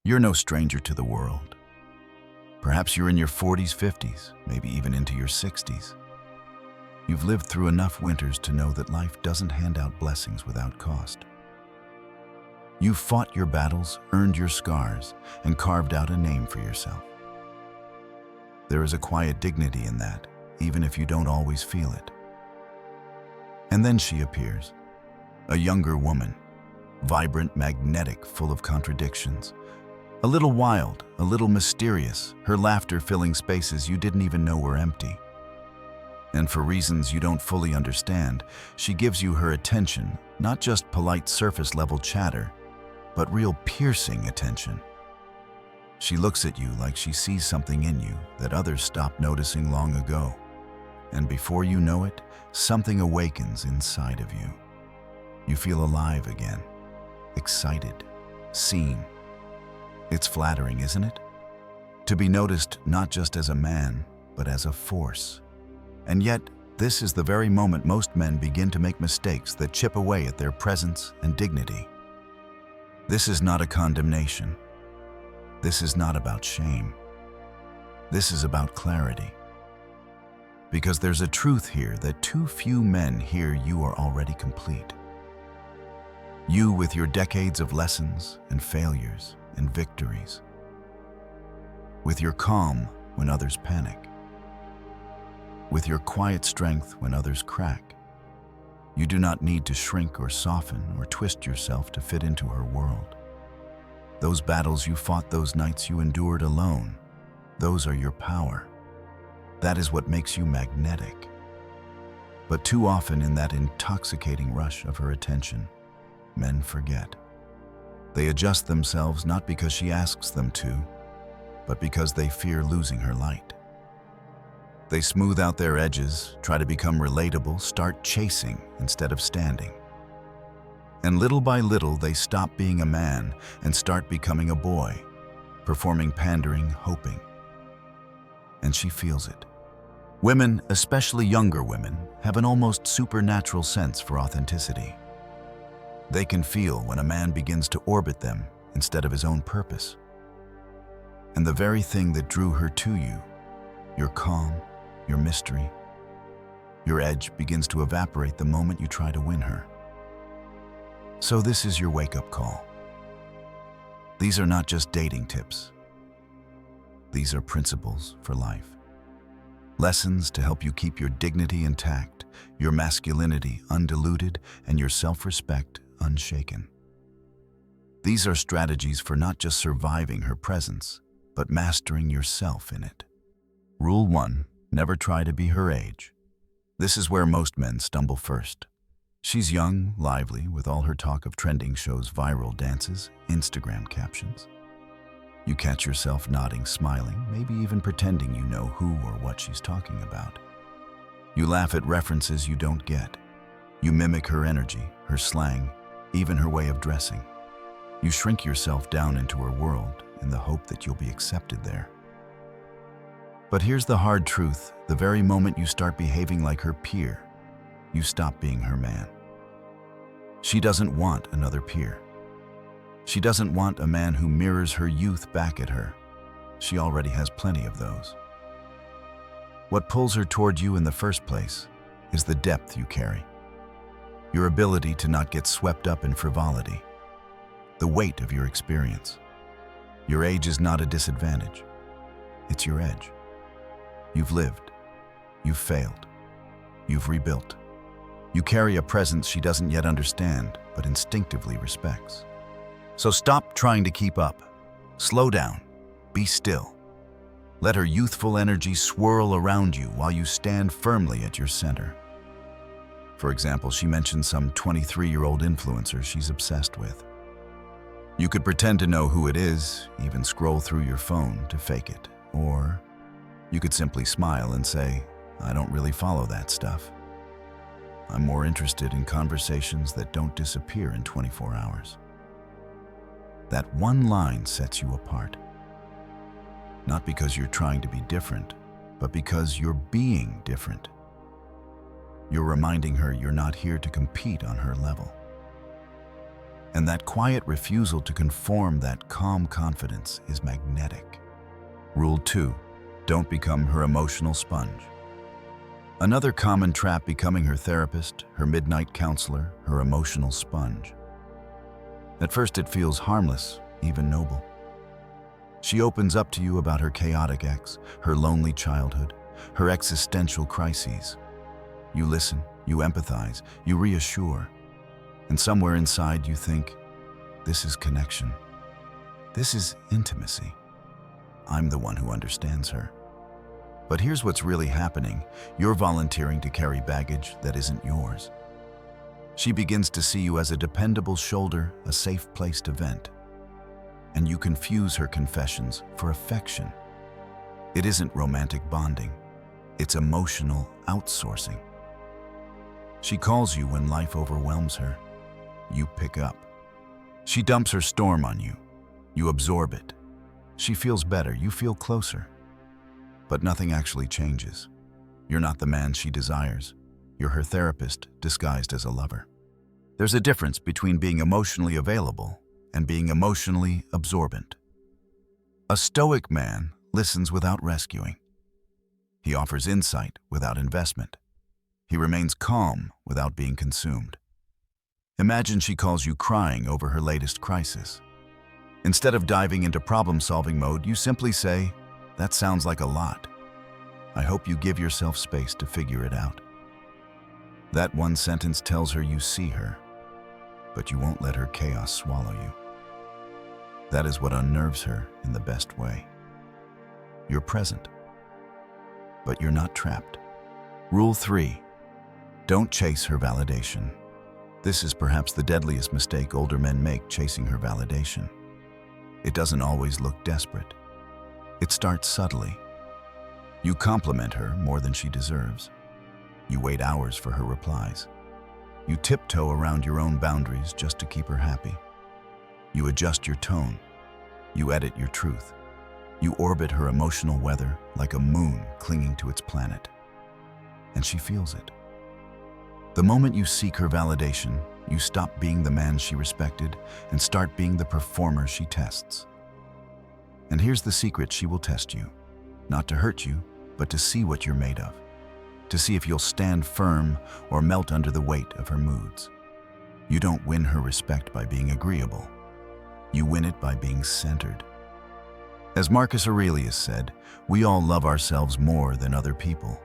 You're no stranger to the world. Perhaps you're in your 40s, 50s, maybe even into your 60s. You've lived through enough winters to know that life doesn't hand out blessings without cost. You've fought your battles, earned your scars, and carved out a name for yourself. There is a quiet dignity in that, even if you don't always feel it. And then she appears, a younger woman, vibrant, magnetic, full of contradictions. A little wild, a little mysterious, her laughter filling spaces you didn't even know were empty. And for reasons you don't fully understand, she gives you her attention, not just polite surface-level chatter, but real piercing attention. She looks at you like she sees something in you that others stopped noticing long ago. And before you know it, something awakens inside of you. You feel alive again, excited, seen. It's flattering, isn't it? To be noticed not just as a man, but as a force. And yet, this is the very moment most men begin to make mistakes that chip away at their presence and dignity. This is not a condemnation. This is not about shame. This is about clarity. Because there's a truth here that too few men hear: you are already complete. You with your decades of lessons and failures and victories. With your calm when others panic. With your quiet strength when others crack. You do not need to shrink or soften or twist yourself to fit into her world. Those battles you fought, those nights you endured alone, those are your power. That is what makes you magnetic. But too often in that intoxicating rush of her attention, men forget. They adjust themselves not because she asks them to, but because they fear losing her light. They smooth out their edges, try to become relatable, start chasing instead of standing. And little by little, they stop being a man and start becoming a boy, performing pandering, hoping. And she feels it. Women, especially younger women, have an almost supernatural sense for authenticity. They can feel when a man begins to orbit them instead of his own purpose. And the very thing that drew her to you, your calm, your mystery, your edge, begins to evaporate the moment you try to win her. So this is your wake-up call. These are not just dating tips. These are principles for life. Lessons to help you keep your dignity intact, your masculinity undiluted, and your self-respect unshaken. These are strategies for not just surviving her presence, but mastering yourself in it. Rule 1, never try to be her age. This is where most men stumble first. She's young, lively, with all her talk of trending shows, viral dances, Instagram captions. You catch yourself nodding, smiling, maybe even pretending you know who or what she's talking about. You laugh at references you don't get. You mimic her energy, her slang, even her way of dressing. You shrink yourself down into her world in the hope that you'll be accepted there. But here's the hard truth: the very moment you start behaving like her peer, you stop being her man. She doesn't want another peer. She doesn't want a man who mirrors her youth back at her. She already has plenty of those. What pulls her toward you in the first place is the depth you carry. Your ability to not get swept up in frivolity. The weight of your experience. Your age is not a disadvantage. It's your edge. You've lived. You've failed. You've rebuilt. You carry a presence she doesn't yet understand, but instinctively respects. So stop trying to keep up. Slow down. Be still. Let her youthful energy swirl around you while you stand firmly at your center. For example, she mentioned some 23-year-old influencer she's obsessed with. You could pretend to know who it is, even scroll through your phone to fake it. Or you could simply smile and say, "I don't really follow that stuff. I'm more interested in conversations that don't disappear in 24 hours." That one line sets you apart. Not because you're trying to be different, but because you're being different. You're reminding her you're not here to compete on her level. And that quiet refusal to conform, that calm confidence, is magnetic. Rule 2. Don't become her emotional sponge. Another common trap: becoming her therapist, her midnight counselor, her emotional sponge. At first it feels harmless, even noble. She opens up to you about her chaotic ex, her lonely childhood, her existential crises. You listen, you empathize, you reassure. And somewhere inside you think, this is connection. This is intimacy. I'm the one who understands her. But here's what's really happening. You're volunteering to carry baggage that isn't yours. She begins to see you as a dependable shoulder, a safe place to vent. And you confuse her confessions for affection. It isn't romantic bonding. It's emotional outsourcing. She calls you when life overwhelms her. You pick up. She dumps her storm on you. You absorb it. She feels better. You feel closer. But nothing actually changes. You're not the man she desires. You're her therapist disguised as a lover. There's a difference between being emotionally available and being emotionally absorbent. A stoic man listens without rescuing. He offers insight without investment. He remains calm without being consumed. Imagine she calls you crying over her latest crisis. Instead of diving into problem-solving mode, you simply say, "That sounds like a lot. I hope you give yourself space to figure it out." That one sentence tells her you see her, but you won't let her chaos swallow you. That is what unnerves her in the best way. You're present, but you're not trapped. Rule 3. Don't chase her validation. This is perhaps the deadliest mistake older men make, chasing her validation. It doesn't always look desperate. It starts subtly. You compliment her more than she deserves. You wait hours for her replies. You tiptoe around your own boundaries just to keep her happy. You adjust your tone. You edit your truth. You orbit her emotional weather like a moon clinging to its planet. And she feels it. The moment you seek her validation, you stop being the man she respected and start being the performer she tests. And here's the secret: she will test you, not to hurt you, but to see what you're made of, to see if you'll stand firm or melt under the weight of her moods. You don't win her respect by being agreeable. You win it by being centered. As Marcus Aurelius said, we all love ourselves more than other people,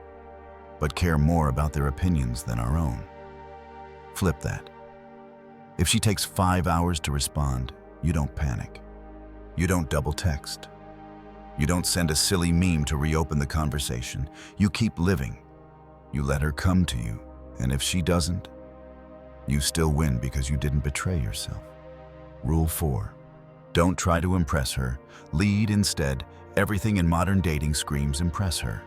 but care more about their opinions than our own. Flip that. If she takes 5 hours to respond, you don't panic. You don't double text. You don't send a silly meme to reopen the conversation. You keep living. You let her come to you, and if she doesn't, you still win because you didn't betray yourself. Rule 4. Don't try to impress her. Lead instead. Everything in modern dating screams impress her.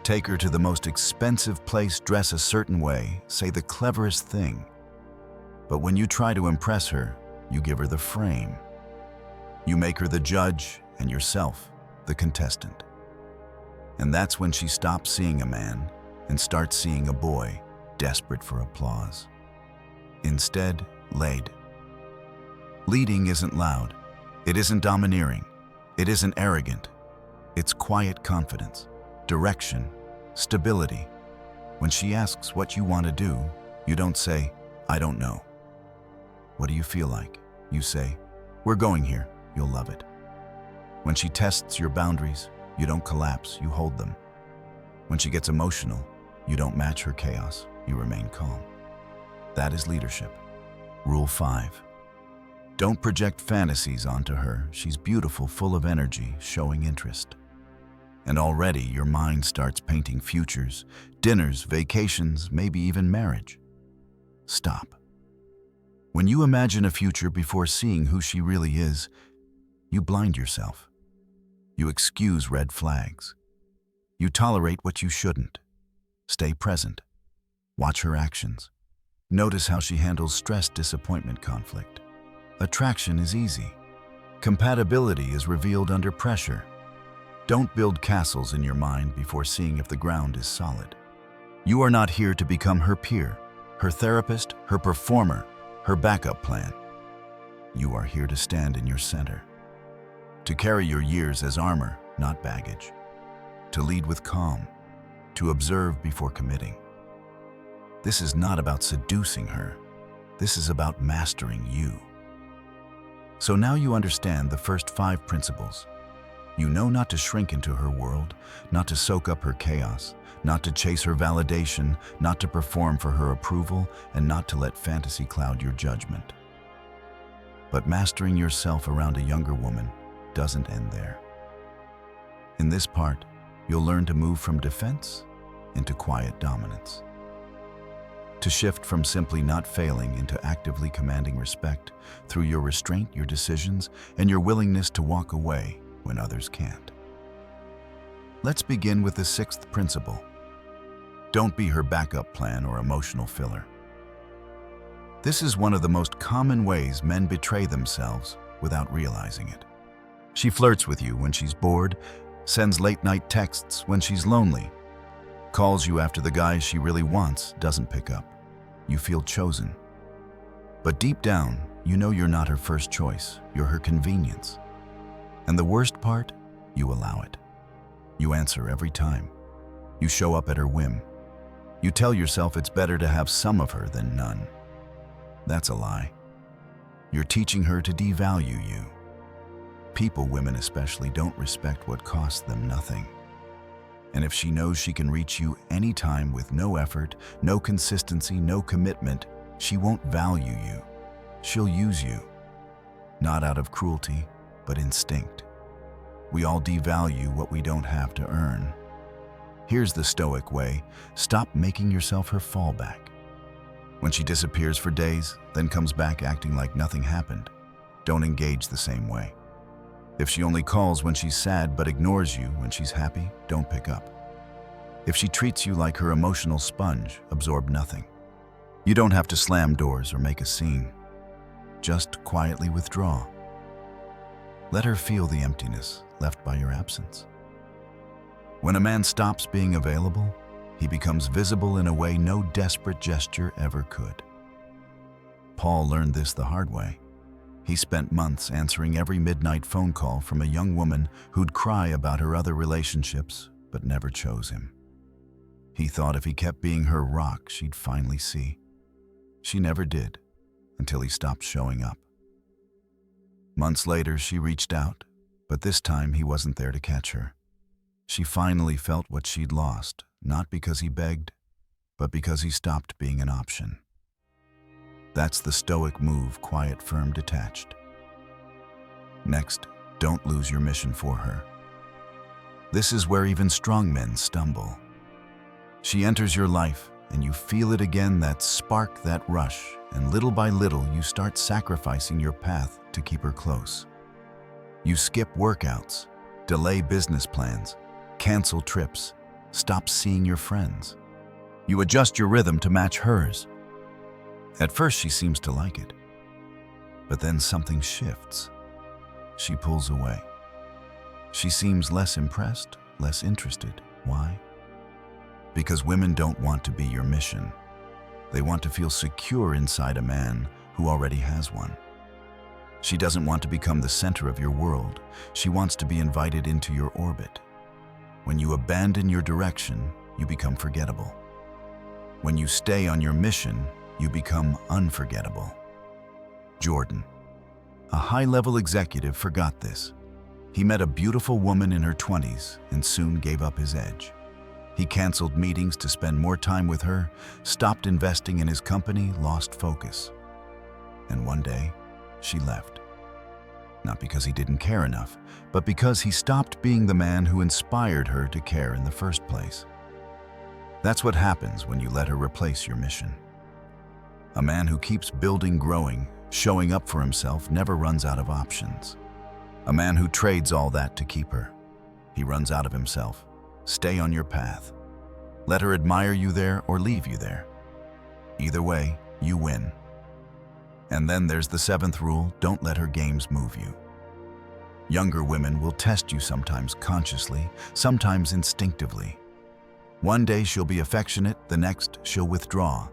Take her to the most expensive place, dress a certain way, say the cleverest thing. But when you try to impress her, you give her the frame. You make her the judge and yourself the contestant. And that's when she stops seeing a man and starts seeing a boy desperate for applause. Instead, lead. Leading isn't loud. It isn't domineering. It isn't arrogant. It's quiet confidence, direction, stability. When she asks what you want to do, you don't say, "I don't know." "What do you feel like?" You say, "We're going here. You'll love it." When she tests your boundaries, you don't collapse, you hold them. When she gets emotional, you don't match her chaos, you remain calm. That is leadership. Rule 5. Don't project fantasies onto her. She's beautiful, full of energy, showing interest. And already your mind starts painting futures, dinners, vacations, maybe even marriage. Stop. When you imagine a future before seeing who she really is, you blind yourself. You excuse red flags. You tolerate what you shouldn't. Stay present. Watch her actions. Notice how she handles stress, disappointment, conflict. Attraction is easy. Compatibility is revealed under pressure. Don't build castles in your mind before seeing if the ground is solid. You are not here to become her peer, her therapist, her performer, her backup plan. You are here to stand in your center, to carry your years as armor, not baggage, to lead with calm, to observe before committing. This is not about seducing her. This is about mastering you. So now you understand the first 5 principles. You know not to shrink into her world, not to soak up her chaos, not to chase her validation, not to perform for her approval, and not to let fantasy cloud your judgment. But mastering yourself around a younger woman doesn't end there. In this part, you'll learn to move from defense into quiet dominance. To shift from simply not failing into actively commanding respect through your restraint, your decisions, and your willingness to walk away when others can't. Let's begin with the 6th principle. Don't be her backup plan or emotional filler. This is one of the most common ways men betray themselves without realizing it. She flirts with you when she's bored, sends late-night texts when she's lonely, calls you after the guy she really wants doesn't pick up. You feel chosen. But deep down, you know you're not her first choice, you're her convenience. And the worst part, you allow it. You answer every time. You show up at her whim. You tell yourself it's better to have some of her than none. That's a lie. You're teaching her to devalue you. People, women especially, don't respect what costs them nothing. And if she knows she can reach you anytime with no effort, no consistency, no commitment, she won't value you. She'll use you. Not out of cruelty, but instinct. We all devalue what we don't have to earn. Here's the Stoic way. Stop making yourself her fallback. When she disappears for days, then comes back acting like nothing happened, don't engage the same way. If she only calls when she's sad but ignores you when she's happy, don't pick up. If she treats you like her emotional sponge, absorb nothing. You don't have to slam doors or make a scene. Just quietly withdraw. Let her feel the emptiness left by your absence. When a man stops being available, he becomes visible in a way no desperate gesture ever could. Paul learned this the hard way. He spent months answering every midnight phone call from a young woman who'd cry about her other relationships, but never chose him. He thought if he kept being her rock, she'd finally see. She never did, until he stopped showing up. Months later, she reached out, but this time he wasn't there to catch her. She finally felt what she'd lost, not because he begged, but because he stopped being an option. That's the Stoic move, quiet, firm, detached. Next, don't lose your mission for her. This is where even strong men stumble. She enters your life, and you feel it again, that spark, that rush, and little by little you start sacrificing your path to keep her close. You skip workouts, delay business plans, cancel trips, stop seeing your friends. You adjust your rhythm to match hers. At first, she seems to like it. But then something shifts. She pulls away. She seems less impressed, less interested. Why? Because women don't want to be your mission. They want to feel secure inside a man who already has one. She doesn't want to become the center of your world. She wants to be invited into your orbit. When you abandon your direction, you become forgettable. When you stay on your mission, you become unforgettable. Jordan, a high-level executive, forgot this. He met a beautiful woman in her 20s and soon gave up his edge. He canceled meetings to spend more time with her, stopped investing in his company, lost focus. And one day, she left. Not because he didn't care enough, but because he stopped being the man who inspired her to care in the first place. That's what happens when you let her replace your mission. A man who keeps building, growing, showing up for himself never runs out of options. A man who trades all that to keep her. He runs out of himself. Stay on your path. Let her admire you there or leave you there. Either way, you win. And then there's the 7th rule, don't let her games move you. Younger women will test you sometimes consciously, sometimes instinctively. One day she'll be affectionate, the next she'll withdraw.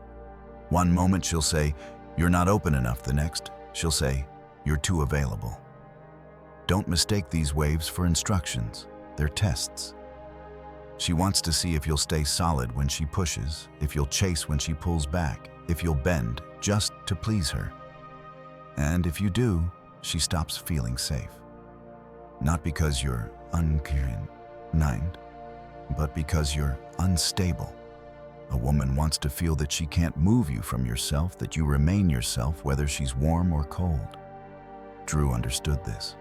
One moment she'll say, "You're not open enough," the next she'll say, You're too available. Don't mistake these waves for instructions. They're tests. She wants to see if you'll stay solid when she pushes, if you'll chase when she pulls back, if you'll bend just to please her. And if you do, she stops feeling safe. Not because you're unkind, but because you're unstable. A woman wants to feel that she can't move you from yourself, that you remain yourself whether she's warm or cold. Drew understood this.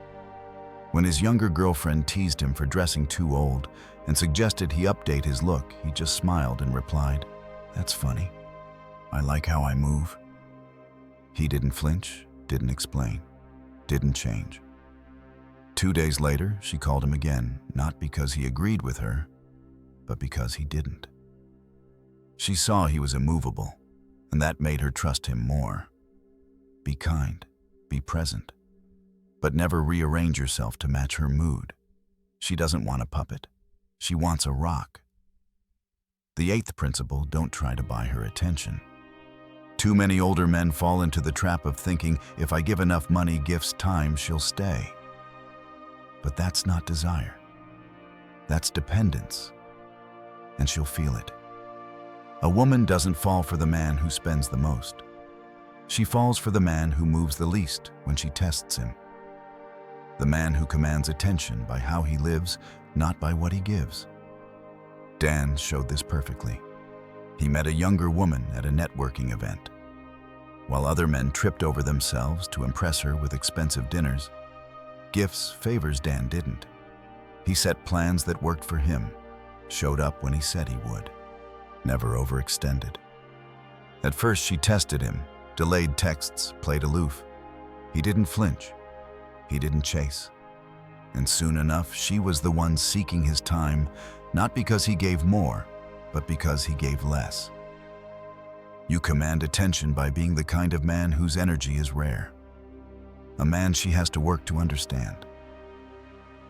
When his younger girlfriend teased him for dressing too old and suggested he update his look, he just smiled and replied, "That's funny. I like how I move." He didn't flinch, didn't explain, didn't change. 2 days later, she called him again, not because he agreed with her, but because he didn't. She saw he was immovable, and that made her trust him more. Be kind, be present, but never rearrange yourself to match her mood. She doesn't want a puppet. She wants a rock. The 8th principle, don't try to buy her attention. Too many older men fall into the trap of thinking, if I give enough money, gifts, time, she'll stay. But that's not desire. That's dependence. And she'll feel it. A woman doesn't fall for the man who spends the most. She falls for the man who moves the least when she tests him. The man who commands attention by how he lives, not by what he gives. Dan showed this perfectly. He met a younger woman at a networking event. While other men tripped over themselves to impress her with expensive dinners, gifts, favors, Dan didn't. He set plans that worked for him, showed up when he said he would, never overextended. At first she tested him, delayed texts, played aloof. He didn't flinch. He didn't chase. And soon enough, she was the one seeking his time, not because he gave more, but because he gave less. You command attention by being the kind of man whose energy is rare. A man she has to work to understand.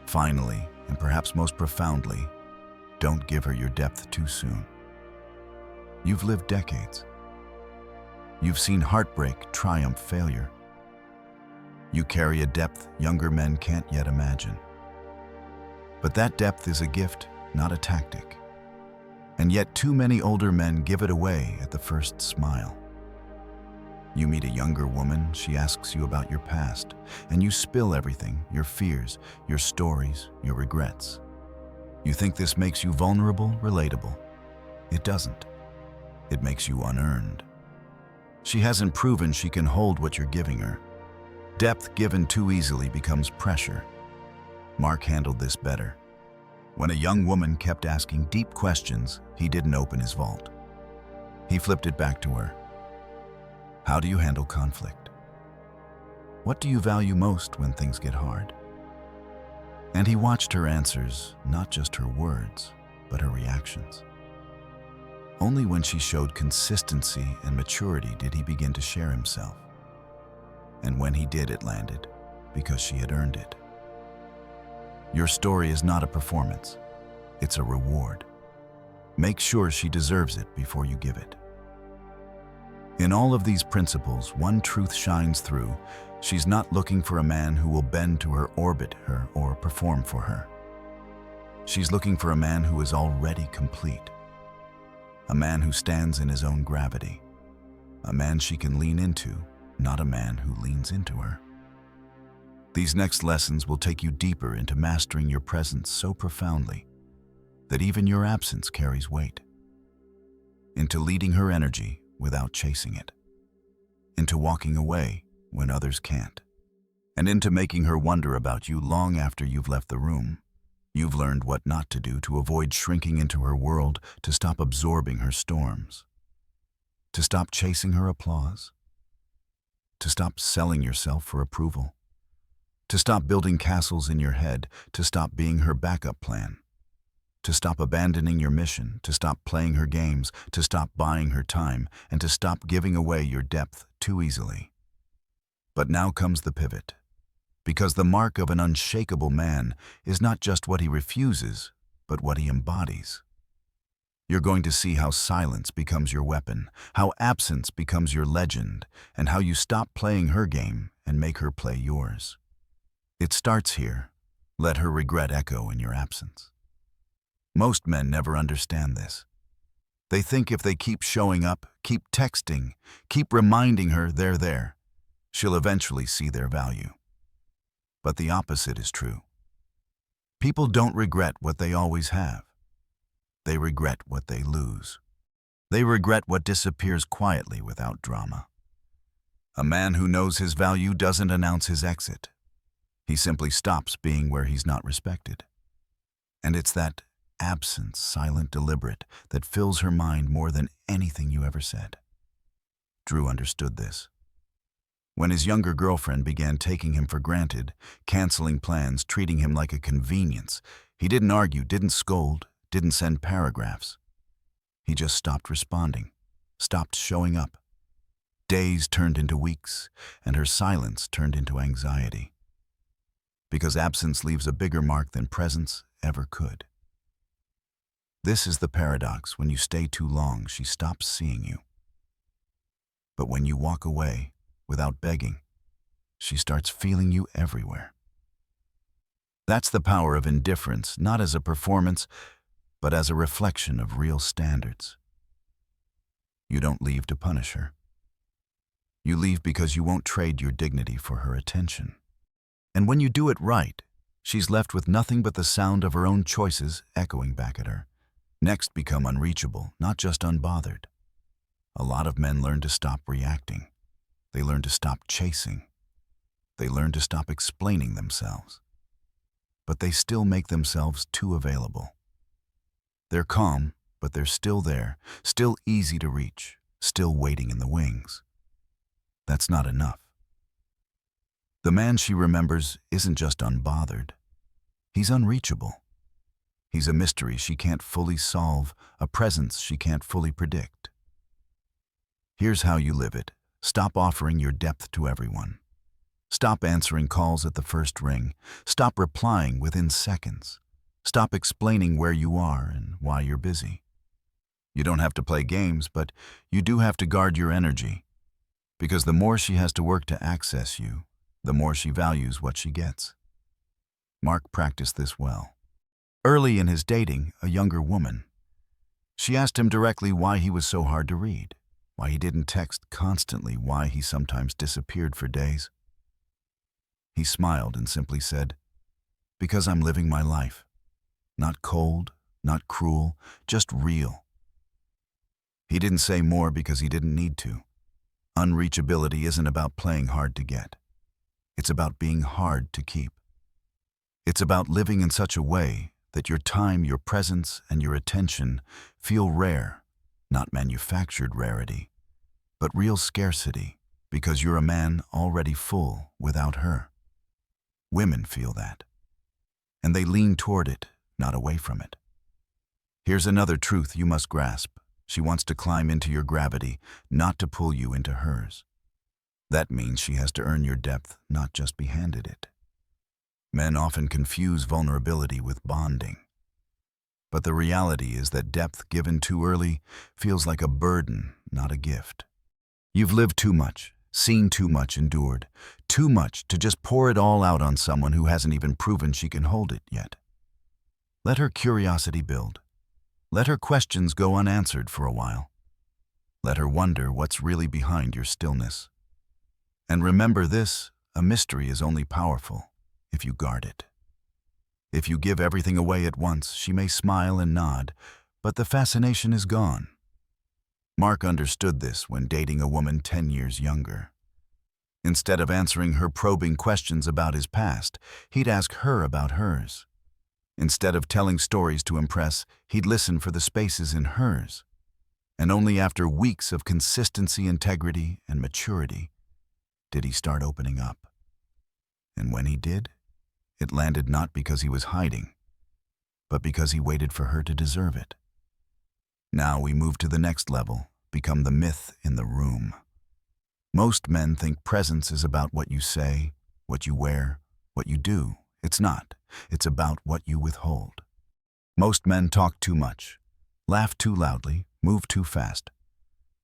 Finally, and perhaps most profoundly, don't give her your depth too soon. You've lived decades. You've seen heartbreak, triumph, failure. You carry a depth younger men can't yet imagine. But that depth is a gift, not a tactic. And yet too many older men give it away at the first smile. You meet a younger woman, she asks you about your past, and you spill everything, your fears, your stories, your regrets. You think this makes you vulnerable, relatable. It doesn't. It makes you unearned. She hasn't proven she can hold what you're giving her. Depth given too easily becomes pressure. Mark handled this better. When a young woman kept asking deep questions, he didn't open his vault. He flipped it back to her. How do you handle conflict? What do you value most when things get hard? And he watched her answers, not just her words, but her reactions. Only when she showed consistency and maturity did he begin to share himself. And when he did, it landed, because she had earned it. Your story is not a performance. It's a reward. Make sure she deserves it before you give it. In all of these principles, one truth shines through. She's not looking for a man who will bend to her, orbit her, or perform for her. She's looking for a man who is already complete. A man who stands in his own gravity. A man she can lean into, not a man who leans into her. These next lessons will take you deeper into mastering your presence so profoundly that even your absence carries weight. Into leading her energy without chasing it. Into walking away when others can't. And into making her wonder about you long after you've left the room. You've learned what not to do to avoid shrinking into her world, to stop absorbing her storms. To stop chasing her applause. To stop selling yourself for approval. To stop building castles in your head, to stop being her backup plan. To stop abandoning your mission, to stop playing her games, to stop buying her time, and to stop giving away your depth too easily. But now comes the pivot. Because the mark of an unshakable man is not just what he refuses, but what he embodies. You're going to see how silence becomes your weapon, how absence becomes your legend, and how you stop playing her game and make her play yours. It starts here. Let her regret echo in your absence. Most men never understand this. They think if they keep showing up, keep texting, keep reminding her they're there, she'll eventually see their value. But the opposite is true. People don't regret what they always have. They regret what they lose. They regret what disappears quietly without drama. A man who knows his value doesn't announce his exit. He simply stops being where he's not respected. And it's that absence, silent, deliberate, that fills her mind more than anything you ever said. Drew understood this. When his younger girlfriend began taking him for granted, canceling plans, treating him like a convenience, he didn't argue, didn't scold, didn't send paragraphs. He just stopped responding, stopped showing up. Days turned into weeks, and her silence turned into anxiety. Because absence leaves a bigger mark than presence ever could. This is the paradox. When you stay too long, she stops seeing you. But when you walk away, without begging, she starts feeling you everywhere. That's the power of indifference, not as a performance, but as a reflection of real standards. You don't leave to punish her. You leave because you won't trade your dignity for her attention. And when you do it right, she's left with nothing but the sound of her own choices echoing back at her. Next, become unreachable, not just unbothered. A lot of men learn to stop reacting. They learn to stop chasing. They learn to stop explaining themselves. But they still make themselves too available. They're calm, but they're still there, still easy to reach, still waiting in the wings. That's not enough. The man she remembers isn't just unbothered. He's unreachable. He's a mystery she can't fully solve, a presence she can't fully predict. Here's how you live it. Stop offering your depth to everyone. Stop answering calls at the first ring. Stop replying within seconds. Stop explaining where you are and why you're busy. You don't have to play games, but you do have to guard your energy. Because the more she has to work to access you, the more she values what she gets. Mark practiced this well. Early in his dating, a younger woman, she asked him directly why he was so hard to read. Why he didn't text constantly, why he sometimes disappeared for days. He smiled and simply said, "Because I'm living my life. Not cold, not cruel, just real." He didn't say more because he didn't need to. Unreachability isn't about playing hard to get. It's about being hard to keep. It's about living in such a way that your time, your presence, and your attention feel rare. Not manufactured rarity, but real scarcity, because you're a man already full without her. Women feel that, and they lean toward it, not away from it. Here's another truth you must grasp. She wants to climb into your gravity, not to pull you into hers. That means she has to earn your depth, not just be handed it. Men often confuse vulnerability with bonding. But the reality is that depth given too early feels like a burden, not a gift. You've lived too much, seen too much, endured too much to just pour it all out on someone who hasn't even proven she can hold it yet. Let her curiosity build. Let her questions go unanswered for a while. Let her wonder what's really behind your stillness. And remember this, a mystery is only powerful if you guard it. If you give everything away at once, she may smile and nod, but the fascination is gone. Mark understood this when dating a woman 10 years younger. Instead of answering her probing questions about his past, he'd ask her about hers. Instead of telling stories to impress, he'd listen for the spaces in hers. And only after weeks of consistency, integrity, and maturity did he start opening up. And when he did, it landed not because he was hiding, but because he waited for her to deserve it. Now we move to the next level, become the myth in the room. Most men think presence is about what you say, what you wear, what you do. It's not. It's about what you withhold. Most men talk too much. laugh too loudly, move too fast.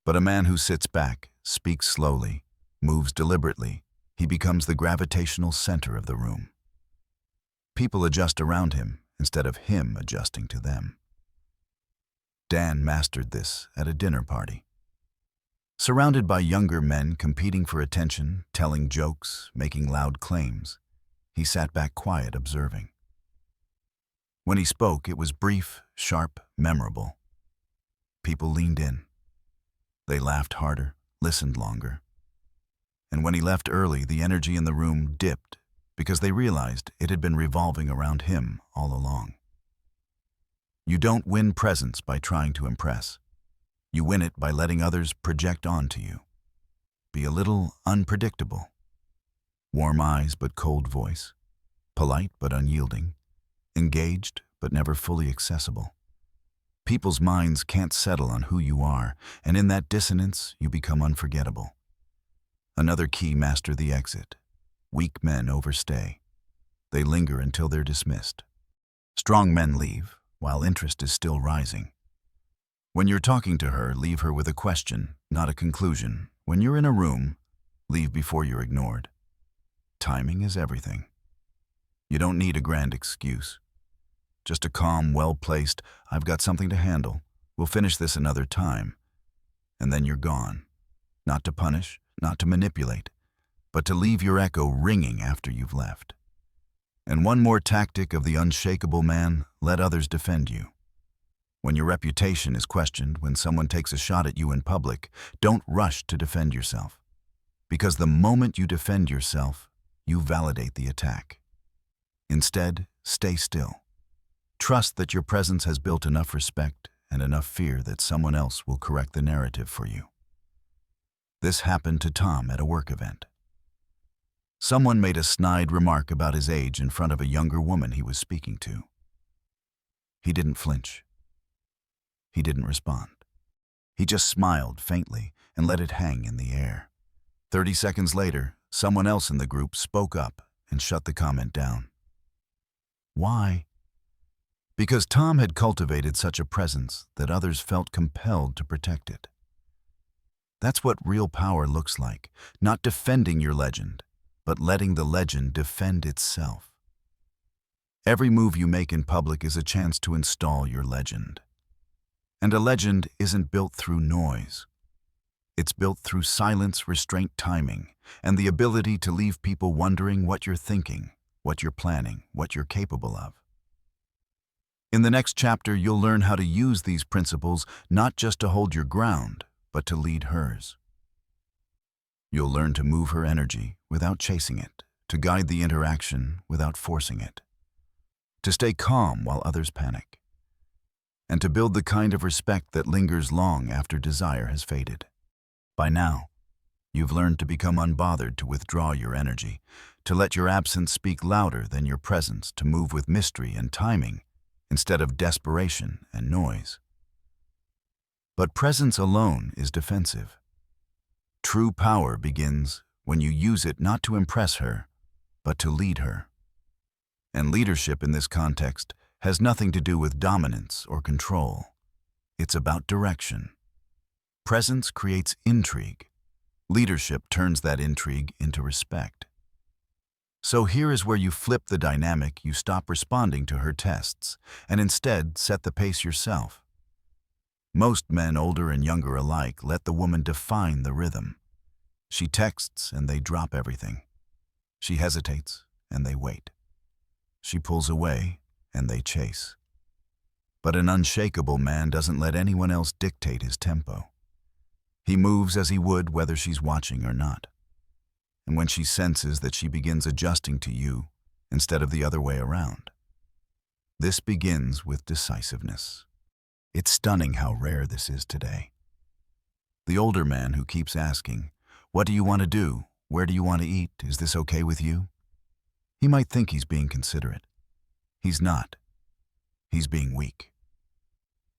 But a man who sits back, speaks slowly, moves deliberately, he becomes the gravitational center of the room. People adjust around him instead of him adjusting to them. Dan mastered this at a dinner party. Surrounded by younger men competing for attention, telling jokes, making loud claims, he sat back quiet, observing. When he spoke, it was brief, sharp, memorable. People leaned in. They laughed harder, listened longer. And when he left early, the energy in the room dipped because they realized it had been revolving around him all along. You don't win presents by trying to impress. You win it by letting others project onto you. Be a little unpredictable. Warm eyes but cold voice. Polite but unyielding. Engaged but never fully accessible. People's minds can't settle on who you are, and in that dissonance, you become unforgettable. Another key: master the exit. Weak men overstay. They linger until they're dismissed. Strong men leave, while interest is still rising. When you're talking to her, leave her with a question, not a conclusion. When you're in a room, leave before you're ignored. Timing is everything. You don't need a grand excuse. Just a calm, well-placed, "I've got something to handle. We'll finish this another time." And then you're gone. Not to punish, not to manipulate, but to leave your echo ringing after you've left. And one more tactic of the unshakable man: let others defend you. When your reputation is questioned, when someone takes a shot at you in public, don't rush to defend yourself. Because the moment you defend yourself, you validate the attack. Instead, stay still. Trust that your presence has built enough respect and enough fear that someone else will correct the narrative for you. This happened to Tom at a work event. Someone made a snide remark about his age in front of a younger woman he was speaking to. He didn't flinch. He didn't respond. He just smiled faintly and let it hang in the air. 30 seconds later, someone else in the group spoke up and shut the comment down. Why? Because Tom had cultivated such a presence that others felt compelled to protect it. That's what real power looks like, not defending your legend, but letting the legend defend itself. Every move you make in public is a chance to install your legend. And a legend isn't built through noise. It's built through silence, restraint, timing, and the ability to leave people wondering what you're thinking, what you're planning, what you're capable of. In the next chapter, you'll learn how to use these principles not just to hold your ground, but to lead hers. You'll learn to move her energy without chasing it, to guide the interaction without forcing it, to stay calm while others panic, and to build the kind of respect that lingers long after desire has faded. By now, you've learned to become unbothered, to withdraw your energy, to let your absence speak louder than your presence, to move with mystery and timing instead of desperation and noise. But presence alone is defensive. True power begins when you use it not to impress her, but to lead her. And leadership in this context has nothing to do with dominance or control. It's about direction. Presence creates intrigue. Leadership turns that intrigue into respect. So here is where you flip the dynamic. You stop responding to her tests and instead set the pace yourself. Most men, older and younger alike, let the woman define the rhythm. She texts and they drop everything. She hesitates and they wait. She pulls away and they chase. But an unshakable man doesn't let anyone else dictate his tempo. He moves as he would whether she's watching or not. And when she senses that she begins adjusting to you instead of the other way around, this begins with decisiveness. It's stunning how rare this is today. The older man who keeps asking, "What do you want to do? Where do you want to eat? Is this okay with you?" He might think he's being considerate. He's not. He's being weak.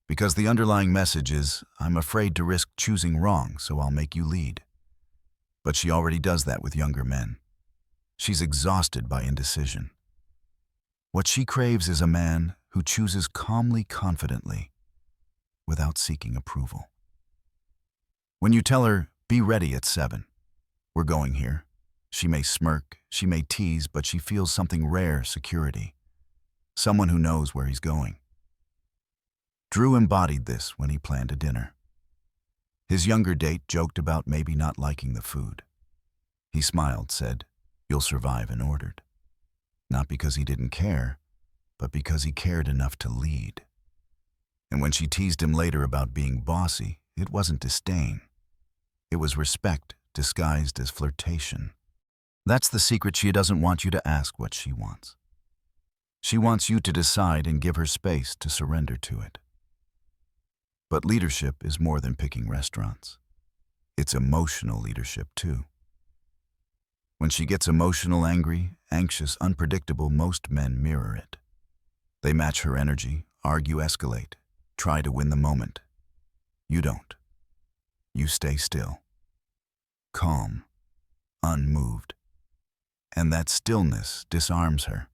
Because the underlying message is, "I'm afraid to risk choosing wrong, so I'll make you lead." But she already does that with younger men. She's exhausted by indecision. What she craves is a man who chooses calmly, confidently. without seeking approval. When you tell her, "Be ready at 7, we're going here," she may smirk, she may tease, but she feels something rare: security. Someone who knows where he's going. Drew embodied this when he planned a dinner. His younger date joked about maybe not liking the food. He smiled, said, "You'll survive," and ordered. Not because he didn't care, but because he cared enough to lead. And when she teased him later about being bossy, it wasn't disdain. It was respect disguised as flirtation. That's the secret: she doesn't want you to ask what she wants. She wants you to decide and give her space to surrender to it. But leadership is more than picking restaurants. It's emotional leadership too. When she gets emotional, angry, anxious, unpredictable, most men mirror it. They match her energy, argue, escalate, try to win the moment. You don't. You stay still, calm, unmoved. And that stillness disarms her.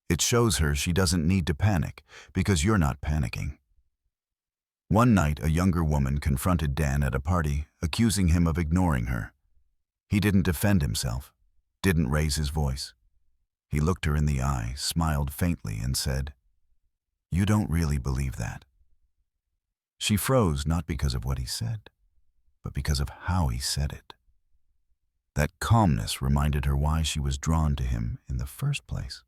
It shows her she doesn't need to panic because you're not panicking. One night, a younger woman confronted Dan at a party, accusing him of ignoring her. He didn't defend himself, didn't raise his voice. He looked her in the eye, smiled faintly, and said, "You don't really believe that." She froze, not because of what he said, but because of how he said it. That calmness reminded her why she was drawn to him in the first place.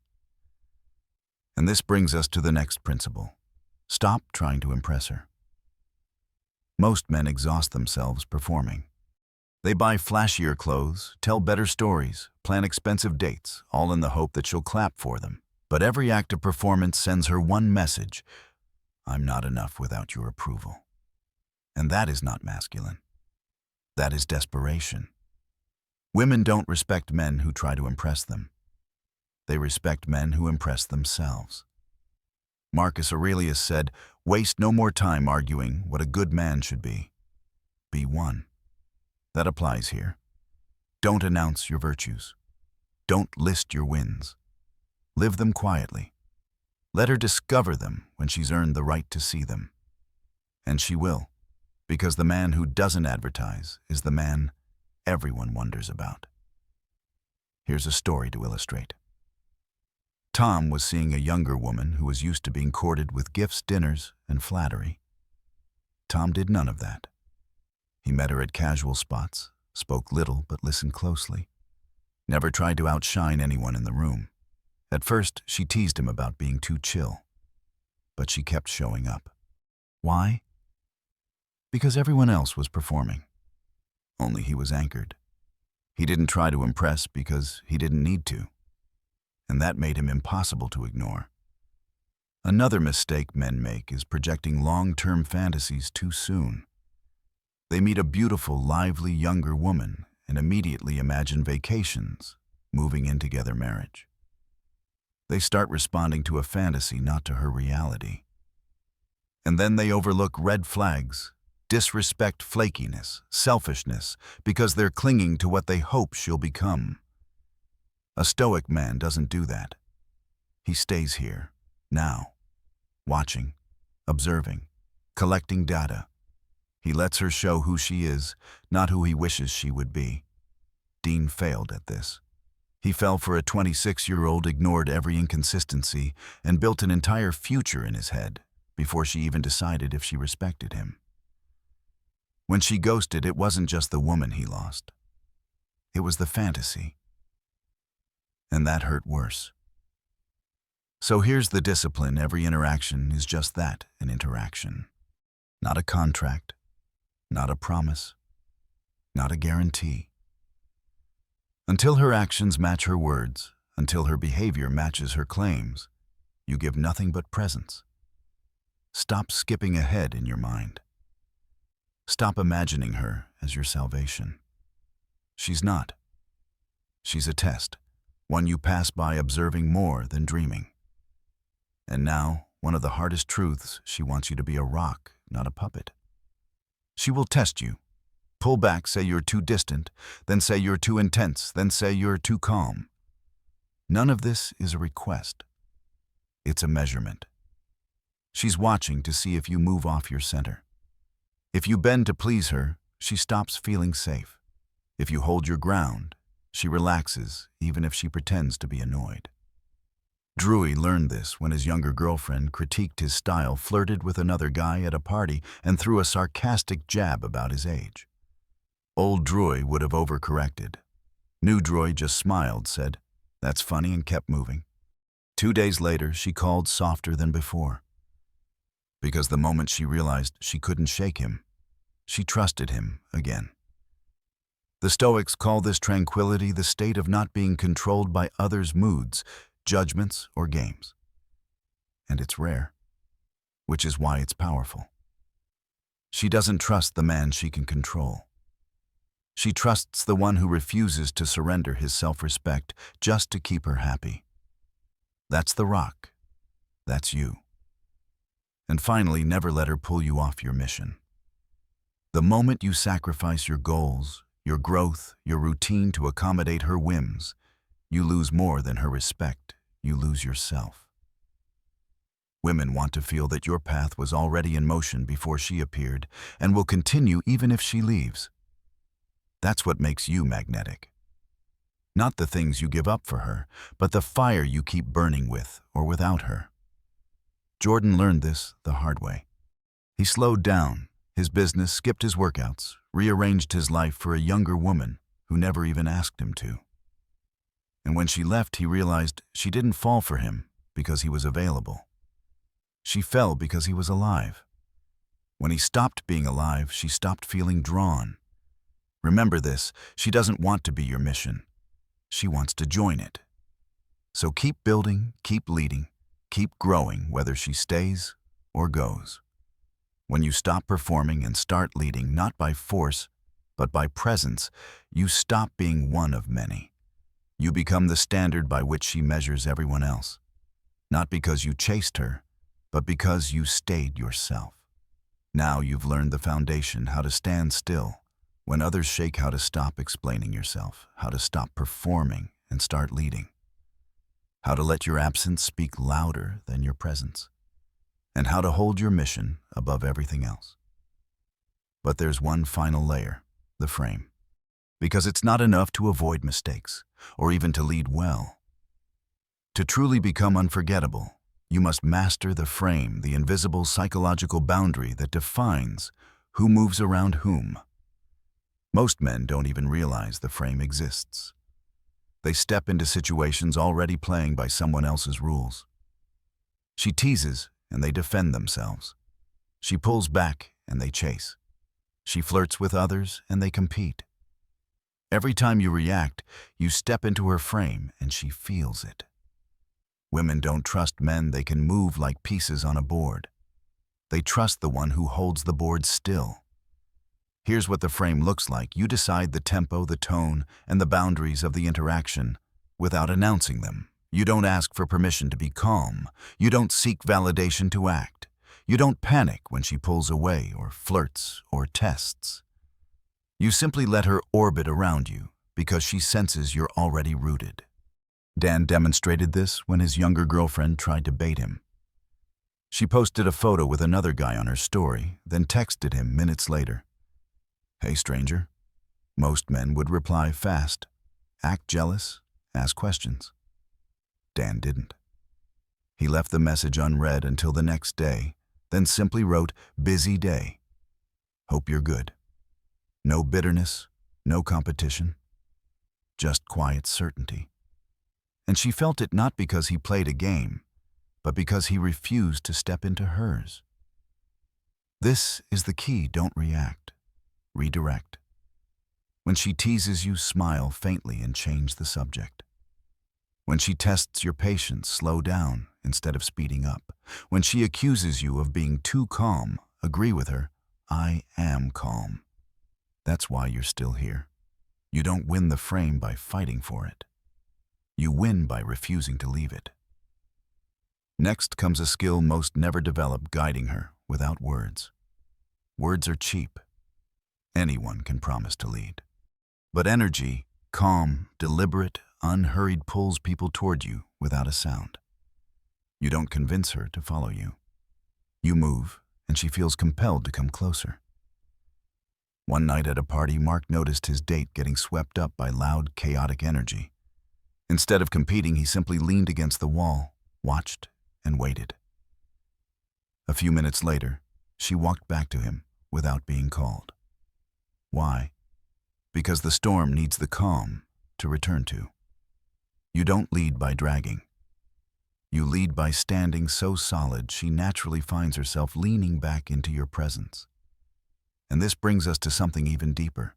And this brings us to the next principle: stop trying to impress her. Most men exhaust themselves performing. They buy flashier clothes, tell better stories, plan expensive dates, all in the hope that she'll clap for them. But every act of performance sends her one message: I'm not enough without your approval. And that is not masculine. That is desperation. Women don't respect men who try to impress them. They respect men who impress themselves. Marcus Aurelius said, "Waste no more time arguing what a good man should be. Be one." That applies here. Don't announce your virtues. Don't list your wins. Live them quietly. Let her discover them when she's earned the right to see them. And she will, because the man who doesn't advertise is the man everyone wonders about. Here's a story to illustrate. Tom was seeing a younger woman who was used to being courted with gifts, dinners, and flattery. Tom did none of that. He met her at casual spots, spoke little but listened closely, never tried to outshine anyone in the room. At first, she teased him about being too chill, but she kept showing up. Why? Because everyone else was performing. Only he was anchored. He didn't try to impress because he didn't need to. And that made him impossible to ignore. Another mistake men make is projecting long-term fantasies too soon. They meet a beautiful, lively younger woman and immediately imagine vacations, moving in together, marriage. They start responding to a fantasy, not to her reality. And then they overlook red flags, disrespect, flakiness, selfishness, because they're clinging to what they hope she'll become. A Stoic man doesn't do that. He stays here, now, watching, observing, collecting data. He lets her show who she is, not who he wishes she would be. Dean failed at this. He fell for a 26-year-old, ignored every inconsistency, and built an entire future in his head before she even decided if she respected him. When she ghosted, it wasn't just the woman he lost. It was the fantasy. And that hurt worse. So here's the discipline: every interaction is just that, an interaction. Not a contract, not a promise, not a guarantee. Until her actions match her words, until her behavior matches her claims, you give nothing but presence. Stop skipping ahead in your mind. Stop imagining her as your salvation. She's not. She's a test, one you pass by observing more than dreaming. And now, one of the hardest truths: she wants you to be a rock, not a puppet. She will test you. Pull back, say you're too distant, then say you're too intense, then say you're too calm. None of this is a request. It's a measurement. She's watching to see if you move off your center. If you bend to please her, she stops feeling safe. If you hold your ground, she relaxes even if she pretends to be annoyed. Drewy learned this when his younger girlfriend critiqued his style, flirted with another guy at a party, and threw a sarcastic jab about his age. Old Drewy would have overcorrected. New Drewy just smiled, said, "That's funny," and kept moving. 2 days later, she called softer than before. Because the moment she realized she couldn't shake him, she trusted him again. The Stoics call this tranquility the state of not being controlled by others' moods, judgments, or games. And it's rare, which is why it's powerful. She doesn't trust the man she can control. She trusts the one who refuses to surrender his self-respect just to keep her happy. That's the rock. That's you. And finally, never let her pull you off your mission. The moment you sacrifice your goals, your growth, your routine to accommodate her whims, you lose more than her respect. You lose yourself. Women want to feel that your path was already in motion before she appeared and will continue even if she leaves. That's what makes you magnetic. Not the things you give up for her, but the fire you keep burning with or without her. Jordan learned this the hard way. He slowed down his business, skipped his workouts, rearranged his life for a younger woman who never even asked him to. And when she left, he realized she didn't fall for him because he was available. She fell because he was alive. When he stopped being alive, she stopped feeling drawn. Remember this, she doesn't want to be your mission. She wants to join it. So keep building, keep leading, keep growing, whether she stays or goes. When you stop performing and start leading, not by force, but by presence, you stop being one of many. You become the standard by which she measures everyone else. Not because you chased her, but because you stayed yourself. Now you've learned the foundation, how to stand still when others shake, how to stop explaining yourself, how to stop performing and start leading, how to let your absence speak louder than your presence, and how to hold your mission above everything else. But there's one final layer, the frame. Because it's not enough to avoid mistakes, or even to lead well. To truly become unforgettable, you must master the frame, the invisible psychological boundary that defines who moves around whom. Most men don't even realize the frame exists. They step into situations already playing by someone else's rules. She teases, and they defend themselves. She pulls back, and they chase. She flirts with others, and they compete. Every time you react, you step into her frame, and she feels it. Women don't trust men they can move like pieces on a board. They trust the one who holds the board still. Here's what the frame looks like. You decide the tempo, the tone, and the boundaries of the interaction without announcing them. You don't ask for permission to be calm. You don't seek validation to act. You don't panic when she pulls away or flirts or tests. You simply let her orbit around you because she senses you're already rooted. Dan demonstrated this when his younger girlfriend tried to bait him. She posted a photo with another guy on her story, then texted him minutes later. "Hey, stranger." Most men would reply fast, act jealous, ask questions. Dan didn't. He left the message unread until the next day, then simply wrote, "Busy day. Hope you're good." No bitterness, no competition, just quiet certainty. And she felt it not because he played a game, but because he refused to step into hers. This is the key. Don't react. Redirect. When she teases you, smile faintly and change the subject. When she tests your patience, slow down instead of speeding up. When she accuses you of being too calm, agree with her, "I am calm." That's why you're still here. You don't win the frame by fighting for it. You win by refusing to leave it. Next comes a skill most never develop, guiding her without words. Words are cheap. Anyone can promise to lead. But energy, calm, deliberate, unhurried, pulls people toward you without a sound. You don't convince her to follow you. You move, and she feels compelled to come closer. One night at a party, Mark noticed his date getting swept up by loud, chaotic energy. Instead of competing, he simply leaned against the wall, watched, and waited. A few minutes later, she walked back to him without being called. Why? Because the storm needs the calm to return to. You don't lead by dragging. You lead by standing so solid she naturally finds herself leaning back into your presence. And this brings us to something even deeper.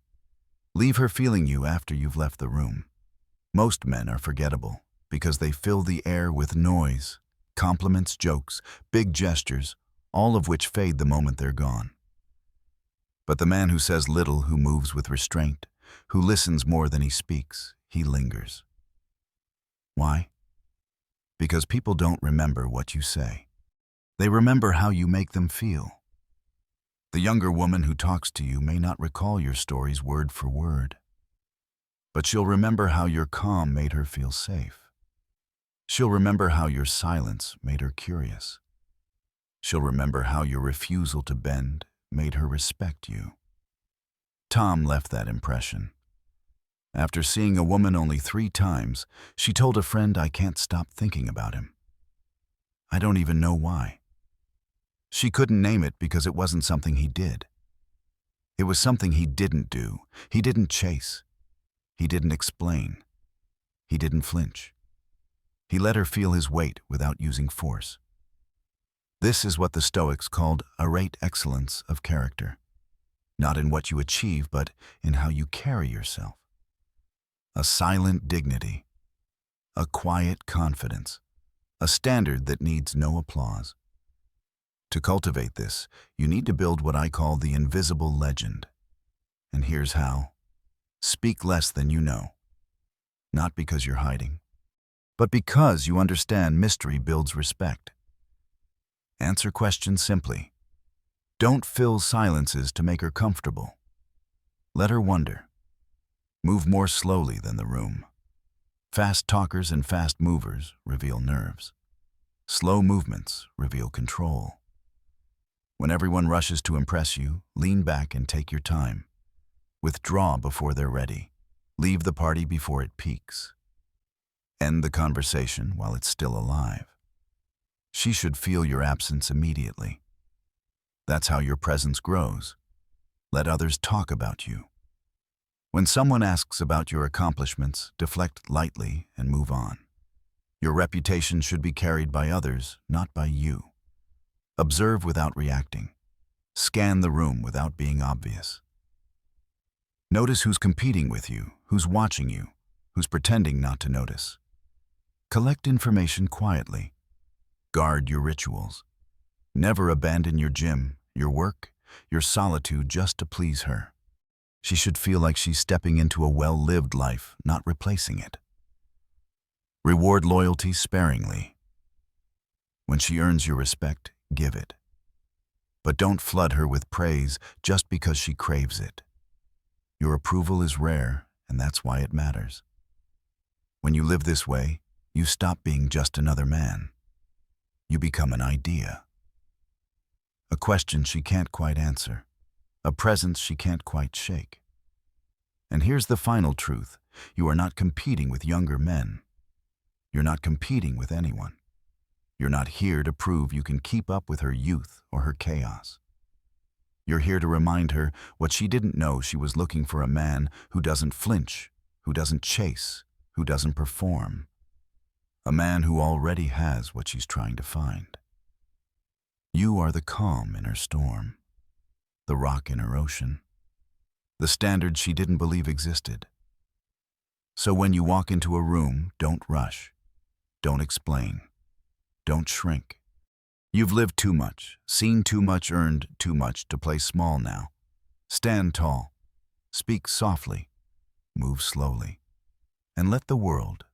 Leave her feeling you after you've left the room. Most men are forgettable because they fill the air with noise, compliments, jokes, big gestures, all of which fade the moment they're gone. But the man who says little, who moves with restraint, who listens more than he speaks, he lingers. Why? Because people don't remember what you say. They remember how you make them feel. The younger woman who talks to you may not recall your stories word for word, but she'll remember how your calm made her feel safe. She'll remember how your silence made her curious. She'll remember how your refusal to bend made her respect you. Tom left that impression. After seeing a woman only 3 times, she told a friend, "I can't stop thinking about him. I don't even know why." She couldn't name it because it wasn't something he did. It was something he didn't do. He didn't chase. He didn't explain. He didn't flinch. He let her feel his weight without using force. This is what the Stoics called arete excellence of character. Not in what you achieve, but in how you carry yourself. A silent dignity, a quiet confidence, a standard that needs no applause. To cultivate this, you need to build what I call the invisible legend. And here's how. Speak less than you know. Not because you're hiding, but because you understand mystery builds respect. Answer questions simply. Don't fill silences to make her comfortable. Let her wonder. Move more slowly than the room. Fast talkers and fast movers reveal nerves. Slow movements reveal control. When everyone rushes to impress you, lean back and take your time. Withdraw before they're ready. Leave the party before it peaks. End the conversation while it's still alive. She should feel your absence immediately. That's how your presence grows. Let others talk about you. When someone asks about your accomplishments, deflect lightly and move on. Your reputation should be carried by others, not by you. Observe without reacting. Scan the room without being obvious. Notice who's competing with you, who's watching you, who's pretending not to notice. Collect information quietly. Guard your rituals. Never abandon your gym, your work, your solitude just to please her. She should feel like she's stepping into a well-lived life, not replacing it. Reward loyalty sparingly. When she earns your respect, give it. But don't flood her with praise just because she craves it. Your approval is rare, and that's why it matters. When you live this way, you stop being just another man. You become an idea. A question she can't quite answer. A presence she can't quite shake. And here's the final truth. You are not competing with younger men. You're not competing with anyone. You're not here to prove you can keep up with her youth or her chaos. You're here to remind her what she didn't know: she was looking for a man who doesn't flinch, who doesn't chase, who doesn't perform. A man who already has what she's trying to find. You are the calm in her storm, the rock in her ocean, the standard she didn't believe existed. So when you walk into a room, don't rush, don't explain, don't shrink. You've lived too much, seen too much, earned too much to play small now. Stand tall, speak softly, move slowly, and let the world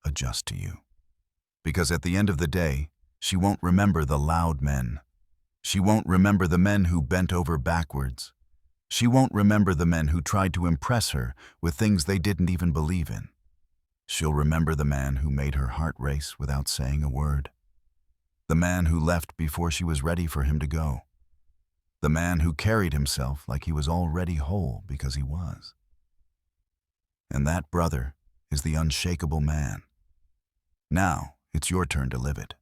adjust to you. Because at the end of the day, she won't remember the loud men. She won't remember the men who bent over backwards. She won't remember the men who tried to impress her with things they didn't even believe in. She'll remember the man who made her heart race without saying a word. The man who left before she was ready for him to go. The man who carried himself like he was already whole because he was. And that, brother, is the unshakable man. Now, it's your turn to live it.